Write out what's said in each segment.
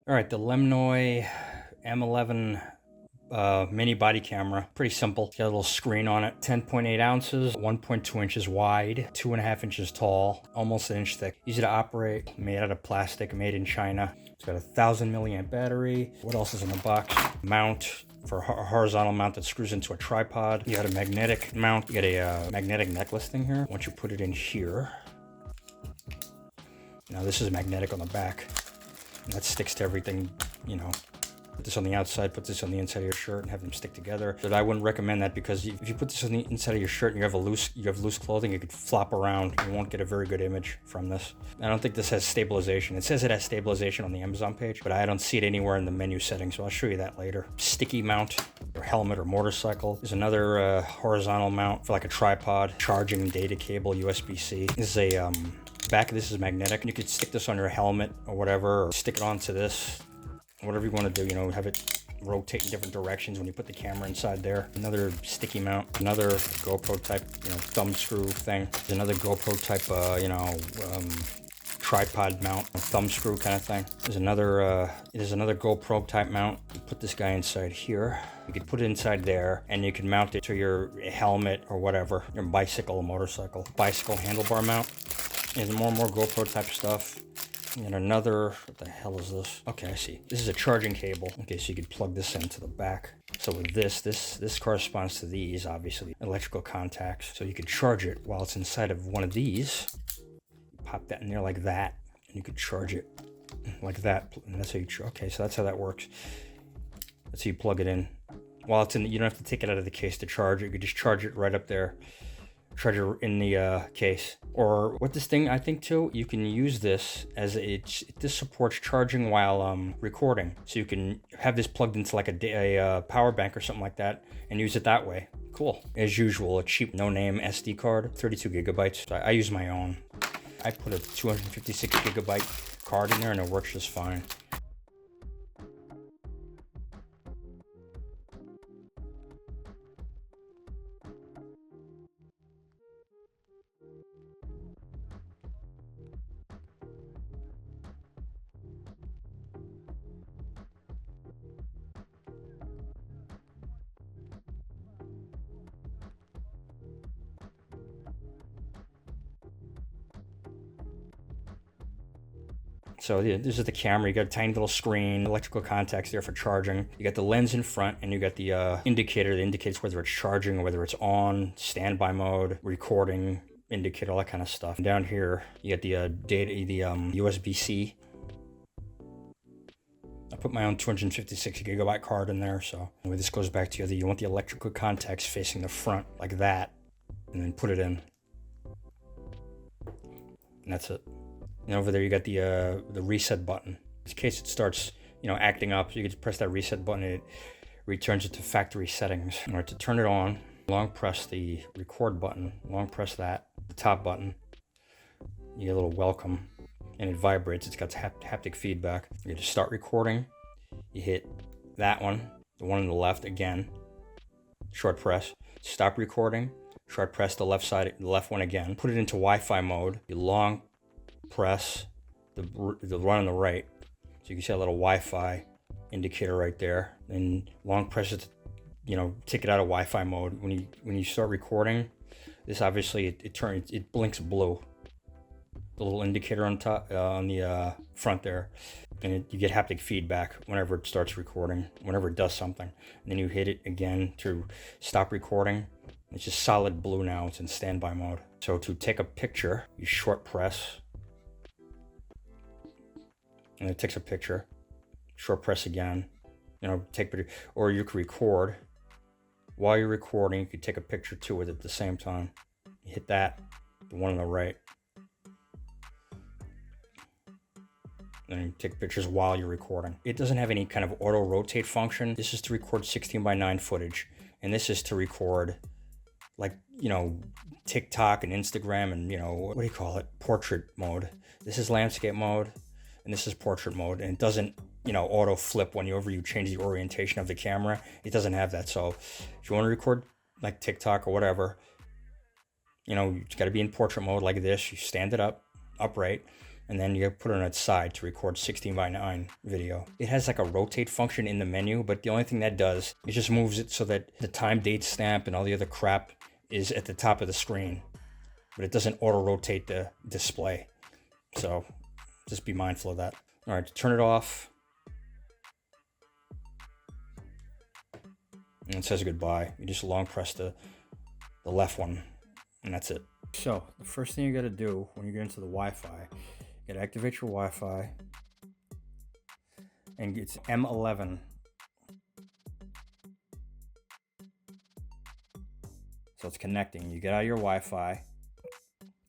All right, the Lemnoi M11 mini body camera. Pretty simple. It's got a little screen on it. 10.8 ounces, 1.2 inches wide, 2.5 inches tall, almost an inch thick. Easy to operate, made out of plastic, made in China. It's got a 1,000 milliamp battery. What else is in the box? Mount for a horizontal mount that screws into a tripod. You got a magnetic mount. You got a magnetic necklace thing here. Once you put it in here, now this is magnetic on the back. And that sticks to everything, you know. Put this on the outside, put this on the inside of your shirt, and have them stick together. But I wouldn't recommend that, because if you put this on the inside of your shirt and you have loose clothing, it could flop around. You won't get a very good image from this. I don't think this has stabilization. It says it has stabilization on the Amazon page, but I don't see it anywhere in the menu settings, so I'll show you that later. Sticky mount, or helmet or motorcycle. There's another horizontal mount for like a tripod, charging data cable, USB-C. This is a back of this is magnetic. You could stick this on your helmet or whatever, or stick it onto this. Whatever you want to do, you know, have it rotate in different directions when you put the camera inside there. Another sticky mount, another GoPro type, you know, thumb screw thing. There's another GoPro type, tripod mount, a thumb screw kind of thing. There's another GoPro type mount. You put this guy inside here. You could put it inside there, and you can mount it to your helmet or whatever, your bicycle or motorcycle. Bicycle handlebar mount. There's more and more GoPro type stuff. And another, what the hell is this? Okay, I see. This is a charging cable. Okay, so you could plug this into the back. So with this corresponds to these, obviously, electrical contacts. So you could charge it while it's inside of one of these. Pop that in there like that, and you could charge it like that. And that's how you, okay, so that's how that works. That's how you plug it in. While it's in, you don't have to take it out of the case to charge it. You could just charge it right up there. Charge it in the case. Or what this thing, I think too, you can use this as this supports charging while recording. So you can have this plugged into like a power bank or something like that and use it that way. Cool. As usual, a cheap no-name SD card, 32 gigabytes. So I use my own. I put a 256 gigabyte card in there and it works just fine. So yeah, this is the camera. You got a tiny little screen, electrical contacts there for charging. You got the lens in front, and you got the indicator that indicates whether it's charging or whether it's on, standby mode, recording, indicator, all that kind of stuff. And down here, you got the USB-C. I put my own 256 gigabyte card in there, so anyway, this goes back to you want the electrical contacts facing the front like that, and then put it in. And that's it. And over there you got the reset button. In case it starts, acting up, you can just press that reset button and it returns it to factory settings. In order to turn it on, long press the record button, long press that, the top button. You get a little welcome and it vibrates. It's got haptic feedback. You just start recording. You hit that one, the one on the left again, short press. Stop recording, short press the left side, the left one again. Put it into Wi-Fi mode. You long press the one on the right, so you can see a little Wi-Fi indicator right there. And long press it, take it out of Wi-Fi mode. When you start recording, this obviously it blinks blue. The little indicator on top on the front there, and you get haptic feedback whenever it starts recording, whenever it does something. And then you hit it again to stop recording. It's just solid blue now. It's in standby mode. So to take a picture, you short press. And it takes a picture. Short press again. Take picture. Or you can record. While you're recording, you can take a picture too with it at the same time. You hit that, the one on the right. And you take pictures while you're recording. It doesn't have any kind of auto rotate function. This is to record 16:9 footage. And this is to record TikTok and Instagram and, what do you call it? Portrait mode. This is landscape mode. And this is portrait mode, and it doesn't, auto flip whenever you change the orientation of the camera. It doesn't have that. So if you want to record like TikTok or whatever, you got to be in portrait mode like this. You stand it up, upright, and then you put it on its side to record 16:9 video. It has like a rotate function in the menu, but the only thing that does, it just moves it so that the time, date stamp, and all the other crap is at the top of the screen, but it doesn't auto-rotate the display. So just be mindful of that. All right, to turn it off, and it says goodbye. You just long press the left one, and that's it. So the first thing you got to do when you get into the Wi-Fi, you got to activate your Wi-Fi, and it's M11. So it's connecting. You get out of your Wi-Fi.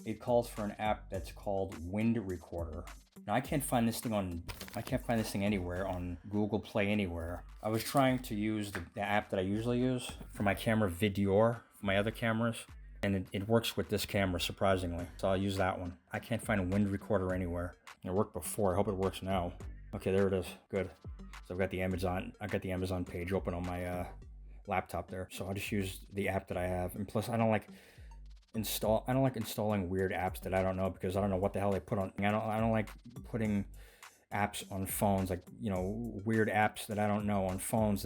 It calls for an app that's called Wind Recorder. Now I can't find this thing anywhere on Google Play anywhere. I was trying to use the app that I usually use for my camera, Vidior, for my other cameras, and it works with this camera surprisingly. So I'll use that one. I can't find a Wind Recorder anywhere. It worked before. I hope it works now. Okay, there it is. Good. So I've got the Amazon page open on my laptop there. So I'll just use the app that I have, and plus I don't like installing weird apps that I don't know, because I don't know what the hell they put on. I don't like putting apps on phones, like, you know, weird apps that I don't know on phones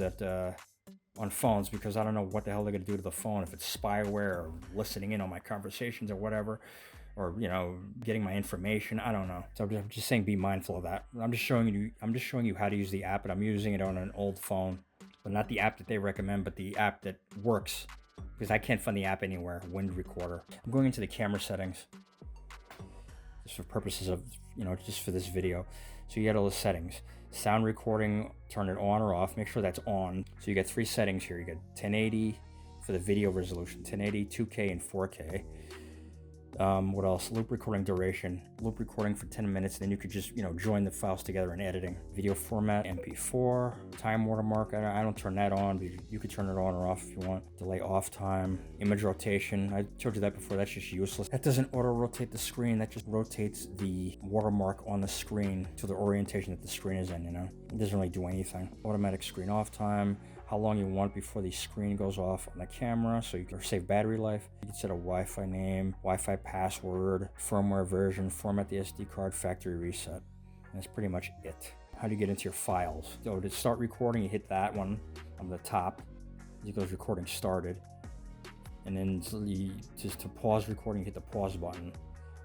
because I don't know what the hell they're gonna do to the phone, if it's spyware or listening in on my conversations or whatever, or, you know, getting my information. I don't know. So I'm just saying, be mindful of that. I'm just showing you how to use the app, and I'm using it on an old phone, but not the app that they recommend, but the app that works, because I can't find the app anywhere. Wind Recorder. I'm going into the camera settings just for purposes of, you know, just for this video. So you got all the settings. Sound recording, turn it on or off. Make sure that's on. So you got 3 settings here. You got 1080 for the video resolution, 1080, 2K, and 4K. What else? Loop recording duration. Loop recording for 10 minutes, then you could just, you know, join the files together in editing. Video format, MP4. Time watermark, I don't turn that on, but you could turn it on or off if you want. Delay off time. Image rotation, I told you that before, that's just useless. That doesn't auto-rotate the screen, that just rotates the watermark on the screen to the orientation that the screen is in, you know? It doesn't really do anything. Automatic screen off time. How long you want before the screen goes off on the camera, so you can save battery life. You can set a Wi-Fi name, Wi-Fi password, firmware version, format the SD card, factory reset. And that's pretty much it. How do you get into your files? So to start recording, you hit that one on the top. It goes recording started. And then just to pause recording, you hit the pause button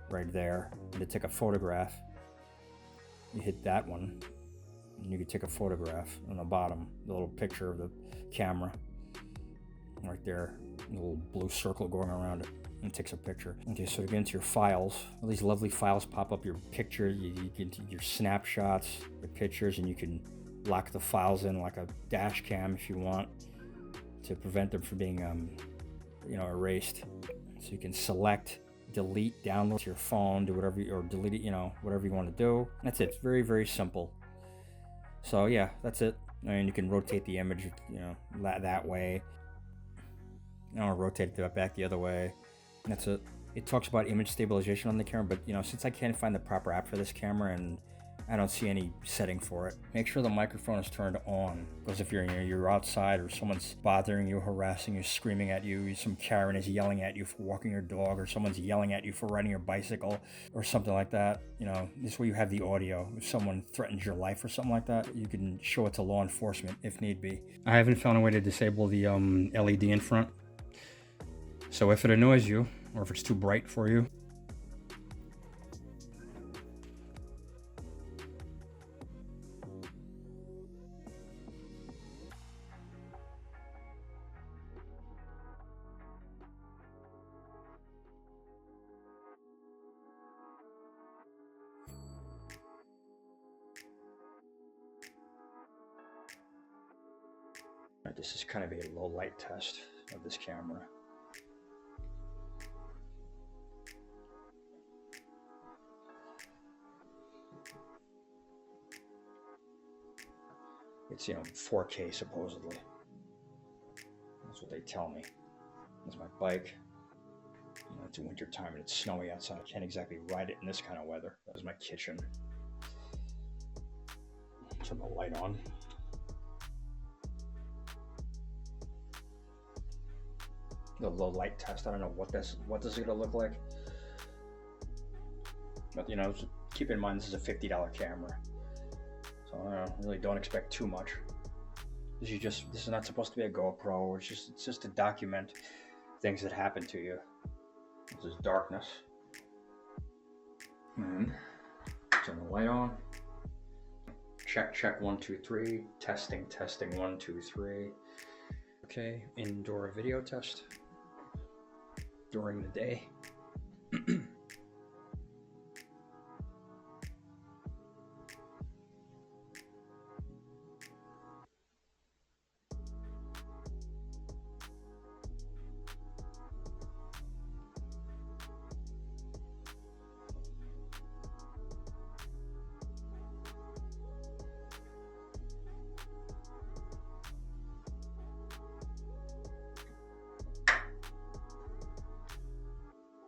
right there. And to take a photograph, you hit that one. And you can take a photograph on the bottom, the little picture of the camera right there, a little blue circle going around it, and it takes a picture. Okay, so to get into your files, all these lovely files pop up, your picture, you get your snapshots, your pictures, and you can lock the files in like a dash cam if you want, to prevent them from being you know, erased. So you can select, delete, download to your phone, do whatever, or delete it, you know, whatever you want to do. That's it. It's very, very simple. So yeah, that's it. And you can rotate the image, you know, that way. I'll rotate it back the other way. And that's it. It talks about image stabilization on the camera, but, you know, since I can't find the proper app for this camera and I don't see any setting for it, make sure the microphone is turned on. Because if you're outside or someone's bothering you, harassing you, screaming at you, some Karen is yelling at you for walking your dog, or someone's yelling at you for riding your bicycle or something like that, you know, this way you have the audio. If someone threatens your life or something like that, you can show it to law enforcement if need be. I haven't found a way to disable the LED in front. So if it annoys you, or if it's too bright for you, this is kind of a low light test of this camera. It's, you know, 4K supposedly. That's what they tell me. That's my bike. You know, it's winter time and it's snowy outside. I can't exactly ride it in this kind of weather. That was my kitchen. Turn the light on. The low light test. I don't know what this is gonna look like. But, you know, keep in mind this is a $50 camera, so really don't expect too much. This is not supposed to be a GoPro. It's just to document things that happen to you. This is darkness. Turn the light on. Check 1 2 3. Testing 1 2 3. Okay, indoor video test during the day.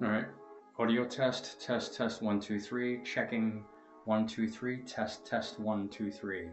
All right, audio test 1 2 3, checking 1 2 3, test 1 2 3.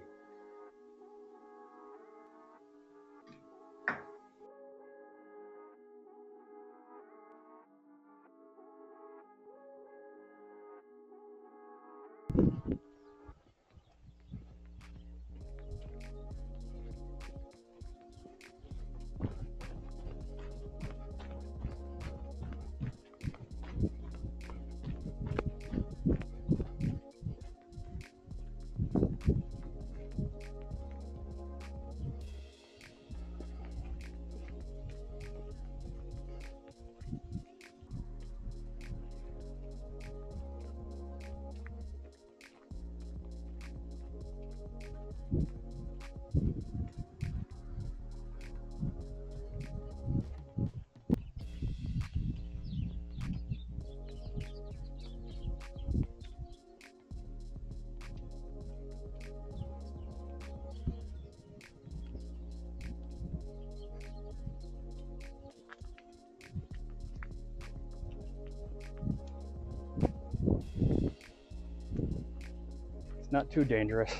It's not too dangerous.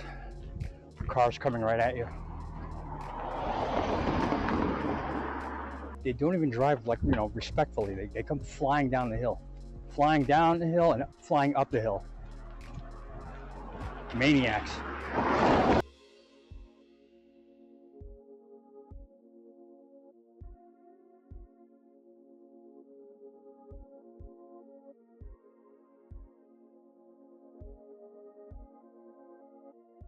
Cars coming right at you. They don't even drive like, respectfully. They come flying down the hill. Flying down the hill and flying up the hill. Maniacs.